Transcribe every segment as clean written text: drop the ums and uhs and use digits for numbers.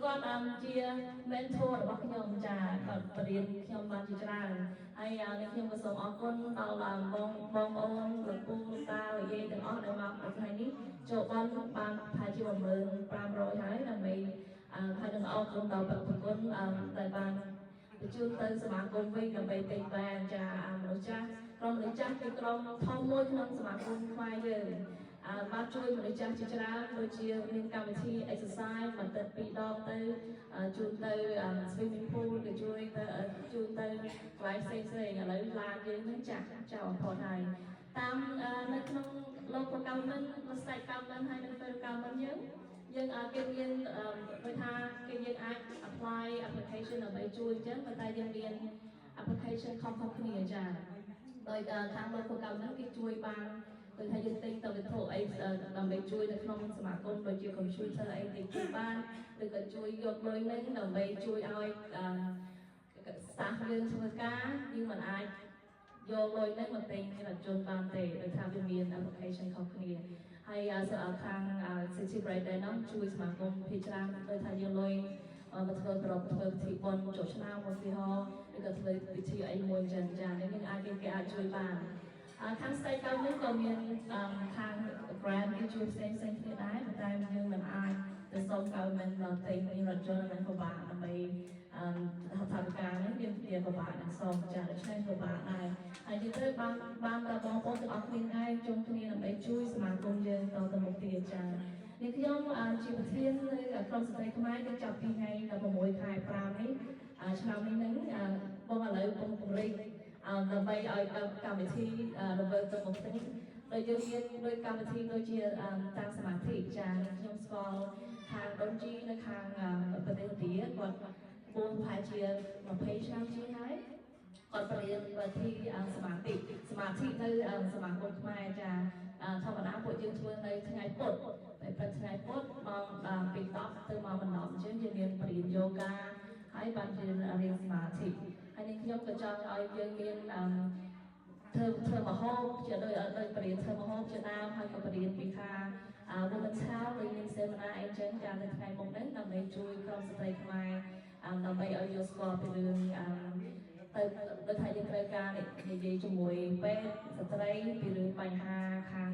គាត់ជា mentor របស់ខ្ញុំចាគាត់បរៀនខ្ញុំបានជាច្រើនហើយនេះខ្ញុំក៏សូមអរគុណដល់បងប្អូនលោកពូលោកតាលោកយាយទាំងអស់ដែលមកនៅថ្ងៃនេះចូលបានប្រហែលជា10500ហើយដើម្បីហើយនឹងអរគុណដល់ប្រពន្ធដែលបានបញ្ជូនទៅសមាគមវិញដើម្បីពេញបានចាមនុស្សចាស់ក្រុមមនុស្សចាស់គឺក្រុមធំមួយក្នុងសមាគមខ្មែរយើងបានជួយមនុស្សចាស់ជាច្រើនដូចជាមានកម្មវិធី exercise បន្តិច2ដងទៅជូនទៅ swimming pool ក៏ជួយទៅជូនទៅកន្លែងផ្សេងឥឡូវឡានយើងនឹងចាស់បំផុតហើយតាមនៅក្នុង local government state government ហើយនៅ federal government យើងគេមានដូចថាគេយើងអាច apply application ដើម្បីជួយអញ្ចឹងប៉ុន្តែយើងមាន application ខុសៗគ្នាចាដោយខាង local government គេជួយបានដូចថាយើងទិញទៅវត្ថុអីដើម្បីជួយនៅក្នុងសមាគមដូចជា computer អីទៅជួយបានឬក៏ជួយយកលុយហ្នឹងដើម្បីជួយឲ្យ staff យើងធ្វើការយើងមិនអាចយកលុយហ្នឹងមកទិញរថយន្តបានទេដោយថាវាមាន application ខុសគ្នាហើយខាង City Rider ហ្នឹងជួយសមាគមភាគច្រើនដោយថាយកលុយមកធ្វើពិធីបុណ្យចូលឆ្នាំឧទាហរណ៍ឬក៏ធ្វើពិធីអីមួយចឹងចានេះគេអាចជួយបានខាង state government ក៏មានខាង grant គេជួយផ្សេងគ្នាដែរប៉ុន្តែយើងមិនអាចទៅសុំ government មកទិញរថយន្តហ្នឹងពិបាកដើម្បីថវិកាហ្នឹងវាពិបាកនឹងសុំចាដូច្នេះពិបាកដែរហើយយើងត្រូវបានបងប្អូនទាំងអស់គ្នាដែរជុំគ្នាដើម្បីជួយសមាគមយើងតទៅមុខទៀតចានេះខ្ញុំជាប្រធាននៅក្រុមស្ត្រីខ្មែរគឺចាប់ពីថ្ងៃ16ខែ5នេះឆ្នាំនេះហ្នឹងបងឥឡូវបងពង្រីកដើម្បីឲ្យកម្មវិធីរវើទៅមុខនេះដោយយើងមានដោយកម្មវិធីដូចជាតាំងសមាធិចាខ្ញុំស្គាល់ខាងដុនជីនៅខាងប្រទេសឥណ្ឌាគាត់ពូប្រហែលជា20ឆ្នាំជាងហើយគាត់បរៀនវិធីសមាធិនៅសមាគមខ្មែរចាធម្មតាពួកយើងធ្វើនៅថ្ងៃពុធតែព្រឹកថ្ងៃពុធមកពី10ទៅមកបណ្ដប់អញ្ចឹងយើងមានបរៀនយូហ្គាហើយបានរៀនសមាធិហើយនេះខ្ញុំក៏ចង់ឲ្យយើងមានធ្វើមហោបជាដោយបរិញ្ញាធ្វើមហោបជាដើមហើយក៏បរិញ្ញាពីខាWomen's Health ឬមានសេមីណាអីចឹងចានៅថ្ងៃមុខហ្នឹងដើម្បីជួយក្រុមស្ត្រីខ្មែរដើម្បីឲ្យយល់ស្គាល់ពីរឿងទៅដូចថាយើងត្រូវការនិយាយជាមួយពេទ្យស្ត្រីពីរឿងបញ្ហាខាង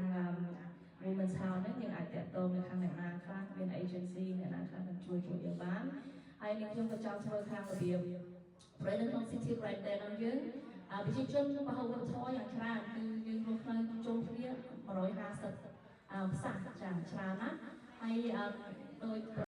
Women's Health ហ្នឹងយើងអាចតាក់ទងនៅខាងអ្នកណាខ្លះមាន agency អ្នកណាខ្លះនឹងជួយយើងបានហើយនេះខ្ញុំក៏ចង់ធ្វើខាងរបៀបប្រទេសក្នុង City Rider របស់យើងប្រជាជនមហោវប្បធម៌យ៉ាងច្រើនគឺយើងរស់នៅជុំគ្នា150ភាសាចាច្រើនណាស់ហើយដោយ